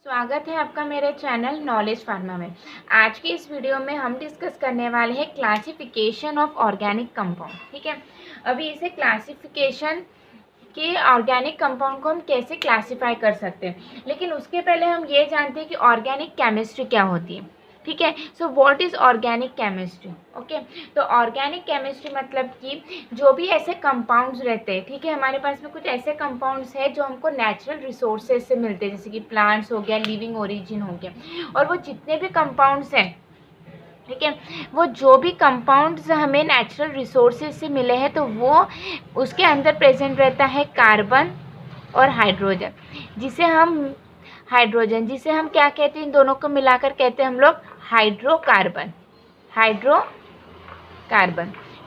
स्वागत है आपका मेरे चैनल नॉलेज फार्मा में। आज की इस वीडियो में हम डिस्कस करने वाले हैं क्लासिफिकेशन ऑफ ऑर्गेनिक कंपाउंड। ठीक है, अभी इसे क्लासिफिकेशन के ऑर्गेनिक कंपाउंड को हम कैसे क्लासिफाई कर सकते हैं, लेकिन उसके पहले हम ये जानते हैं कि ऑर्गेनिक केमिस्ट्री क्या होती है। ठीक है, so what is organic chemistry. Okay, तो ऑर्गेनिक केमिस्ट्री मतलब कि जो भी ऐसे कंपाउंड्स रहते हैं, ठीक है, हमारे पास में कुछ ऐसे कंपाउंड्स हैं जो हमको नेचुरल रिसोर्सेज से मिलते हैं, जैसे कि प्लांट्स हो गया, लिविंग ओरिजिन हो गया, और वो जितने भी कंपाउंड्स हैं, ठीक है, वो जो भी कंपाउंड्स हमें नेचुरल रिसोर्सेज से मिले हैं तो वो उसके अंदर प्रेजेंट रहता है कार्बन और हाइड्रोजन, जिसे हम क्या कहते हैं, इन दोनों को मिलाकर कहते हैं हम लोग हाइड्रोकार्बन।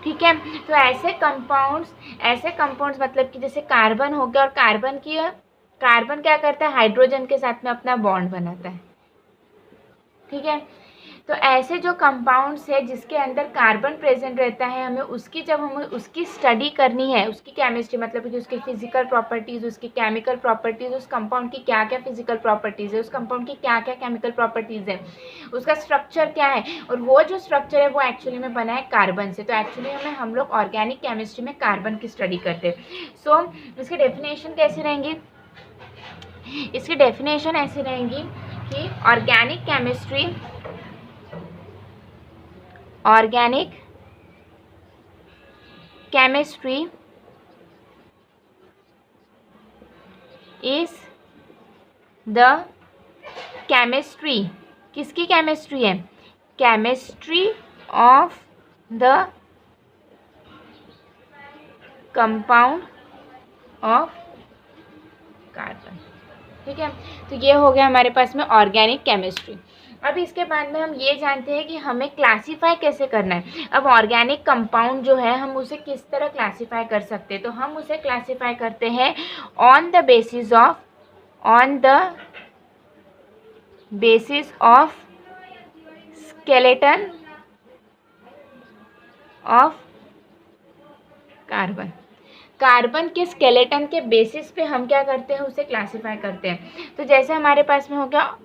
ठीक है, तो ऐसे कंपाउंड्स मतलब कि जैसे कार्बन हो गया, और कार्बन क्या करता है, हाइड्रोजन के साथ में अपना बॉन्ड बनाता है। ठीक है, तो ऐसे जो कंपाउंड्स है जिसके अंदर कार्बन प्रेजेंट रहता है, जब हमें उसकी स्टडी करनी है, उसकी केमिस्ट्री मतलब कि उसकी फिजिकल प्रॉपर्टीज़, उसकी केमिकल प्रॉपर्टीज़, उस कंपाउंड की क्या क्या फिजिकल प्रॉपर्टीज़ है, उस कंपाउंड की क्या क्या केमिकल प्रॉपर्टीज़ है, उसका स्ट्रक्चर क्या है, और वो जो स्ट्रक्चर है वो एक्चुअली में बना है कार्बन से। तो एक्चुअली हम लोग ऑर्गेनिक केमिस्ट्री में कार्बन की स्टडी करते हैं। सो इसकी डेफिनेशन कैसी रहेंगी, इसकी डेफिनेशन ऐसी रहेंगी कि organic chemistry is the chemistry, किसकी केमिस्ट्री है, chemistry of the compound of carbon. ठीक है, तो ये हो गया हमारे पास में ऑर्गेनिक केमिस्ट्री। अब इसके बाद में हम ये जानते हैं कि हमें क्लासीफाई कैसे करना है। अब ऑर्गेनिक कंपाउंड जो है हम उसे किस तरह क्लासीफाई कर सकते हैं, तो हम उसे क्लासीफाई करते हैं on the basis of skeleton of carbon के स्केलेटन के बेसिस पे हम क्या करते हैं, उसे क्लासीफाई करते हैं। तो जैसे हमारे पास में हो गया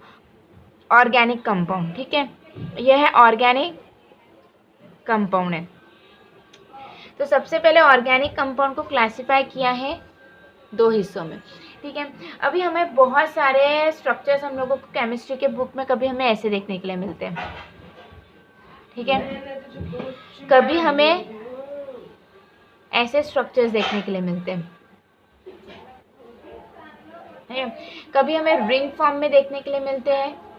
ऑर्गेनिक कंपाउंड, ठीक है, यह है ऑर्गेनिक कंपाउंड है। तो सबसे पहले ऑर्गेनिक कंपाउंड को क्लासीफाई किया है दो हिस्सों में। ठीक है, अभी हमें बहुत सारे स्ट्रक्चर्स हम लोगों को केमिस्ट्री के बुक में कभी हमें ऐसे देखने के लिए मिलते हैं। ठीक है, कभी हमें ऐसे स्ट्रक्चर्स देखने के लिए मिलते हैं, कभी हमें रिंग फॉर्म में देखने के लिए मिलते हैं।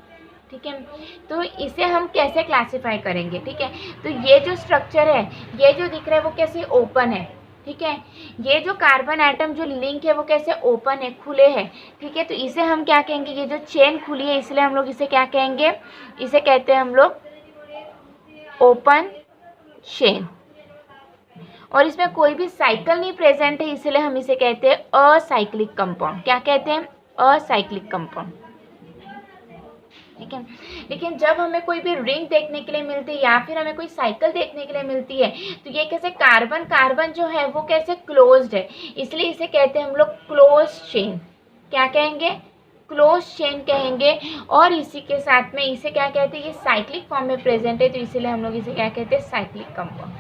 ठीक है, तो इसे हम कैसे क्लासिफाई करेंगे। ठीक है, तो ये जो स्ट्रक्चर है, ये जो दिख रहा है वो कैसे ओपन है। ठीक है, ये जो कार्बन एटम जो लिंक है वो कैसे ओपन है, खुले हैं। ठीक है, तो इसे हम क्या कहेंगे, ये जो चेन खुली है इसलिए हम लोग इसे क्या कहेंगे, इसे कहते हैं हम लोग ओपन चेन। और इसमें कोई भी साइकिल नहीं प्रेजेंट है इसलिए हम इसे कहते हैं असाइक्लिक कंपाउंड। क्या कहते हैं, असाइक्लिक कंपाउंड। ठीक है, लेकिन जब हमें कोई भी रिंग देखने के लिए मिलती है या फिर हमें कोई साइकिल देखने के लिए मिलती है, तो ये कैसे कार्बन जो है वो कैसे क्लोज्ड है, इसलिए इसे कहते हैं हम लोग क्लोज चेन। क्या कहेंगे, क्लोज चेन कहेंगे। और इसी के साथ में इसे क्या कहते हैं, ये साइक्लिक फॉर्म में प्रेजेंट है, तो इसीलिए हम लोग इसे क्या कहते हैं, साइक्लिक कंपाउंड।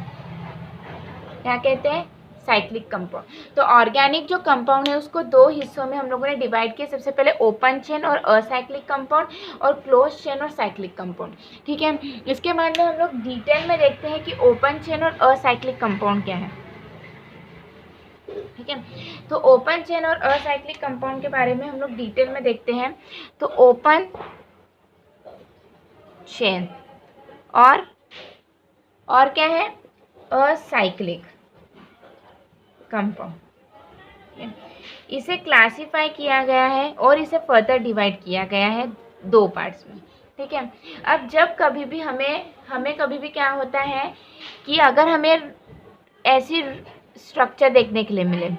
क्या कहते हैं, साइक्लिक कंपाउंड। तो ऑर्गेनिक जो कंपाउंड है उसको दो हिस्सों में हम लोगों ने डिवाइड किया, सबसे पहले ओपन चेन और असाइक्लिक कंपाउंड, और क्लोज चेन और साइक्लिक कंपाउंड। ठीक है, इसके बाद में हम लोग डिटेल में देखते हैं कि ओपन चेन और असाइक्लिक कंपाउंड क्या है। ठीक है, तो ओपन चेन और असाइक्लिक कंपाउंड के बारे में हम लोग डिटेल में देखते हैं। तो ओपन चेन और क्या है, असाइक्लिक कंपाउंड। इसे क्लासिफाई किया गया है और इसे फर्दर डिवाइड किया गया है दो पार्ट्स में। ठीक है, अब जब कभी भी हमें कभी भी क्या होता है कि अगर हमें ऐसी स्ट्रक्चर देखने के लिए मिले,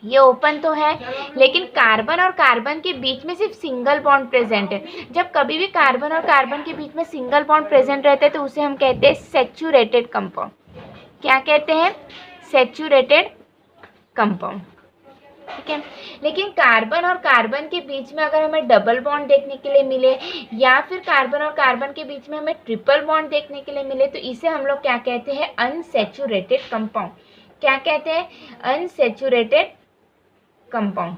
ये ओपन तो है लेकिन कार्बन और कार्बन के बीच में सिर्फ सिंगल बॉन्ड प्रेजेंट है। जब कभी भी कार्बन और कार्बन के बीच में सिंगल बॉन्ड प्रेजेंट रहता है तो उसे हम कहते हैं सैचुरेटेड कंपाउंड। क्या कहते हैं, सैचुरेटेड कंपाउंड। ठीक है। लेकिन कार्बन और कार्बन के बीच में अगर हमें डबल बॉन्ड देखने के लिए मिले या फिर कार्बन और कार्बन के बीच में हमें ट्रिपल बॉन्ड देखने के लिए मिले तो इसे हम लोग क्या कहते हैं, अनसैचुरेटेड कंपाउंड। क्या कहते हैं, अनसैचुरेटेड कंपाउंड।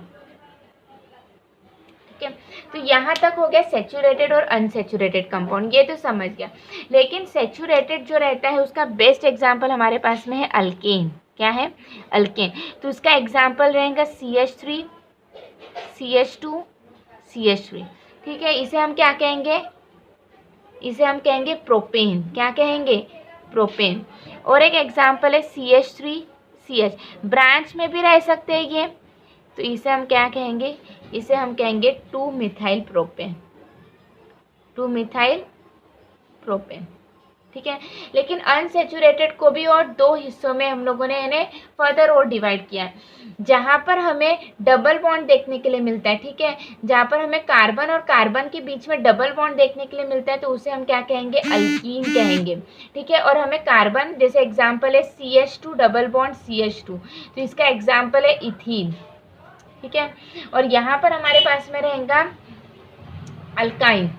ठीक है, तो यहाँ तक हो गया सैचुरेटेड और अनसैचुरेटेड कंपाउंड, ये तो समझ गया। लेकिन सैचुरेटेड जो रहता है उसका बेस्ट एग्जांपल हमारे पास में है अल्केन। क्या है, अल्केन। तो उसका एग्जांपल रहेगा CH3, CH2, CH3। ठीक है, इसे हम क्या कहेंगे, इसे हम कहेंगे प्रोपेन। क्या कहेंगे, प्रोपेन। और एक एग्जांपल है CH3, CH, ब्रांच में भी रह सकते हैं ये, तो इसे हम क्या कहेंगे, इसे हम कहेंगे 2-मिथाइल प्रोपेन, 2-मिथाइल प्रोपेन। ठीक है, लेकिन अनसैचुरेटेड को भी और दो हिस्सों में हम लोगों ने इन्हें फर्दर और डिवाइड किया है। जहाँ पर हमें डबल बॉन्ड देखने के लिए मिलता है, ठीक है, जहाँ पर हमें कार्बन और कार्बन के बीच में डबल बॉन्ड देखने के लिए मिलता है तो उसे हम क्या कहेंगे, अल्कीन कहेंगे। ठीक है, और हमें कार्बन, जैसे एग्जाम्पल है CH2 डबल बॉन्ड CH2, तो इसका एग्जाम्पल है इथीन। ठीक है, और यहाँ पर हमारे पास में रहेगा अल्काइन।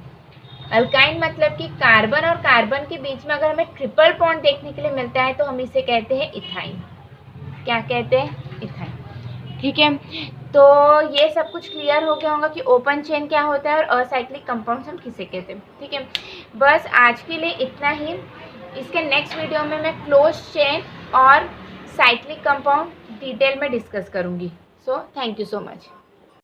अल्काइन मतलब कि कार्बन और कार्बन के बीच में अगर हमें ट्रिपल बॉन्ड देखने के लिए मिलता है तो हम इसे कहते हैं इथाइन। क्या कहते हैं, इथाइन। ठीक है, तो ये सब कुछ क्लियर हो गया होगा कि ओपन चेन क्या होता है और असाइक्लिक कंपाउंड्स हम किसे कहते हैं। ठीक है, बस आज के लिए इतना ही। इसके नेक्स्ट वीडियो में मैं क्लोज चेन और साइक्लिक कंपाउंड डिटेल में डिस्कस करूँगी। So thank you so much.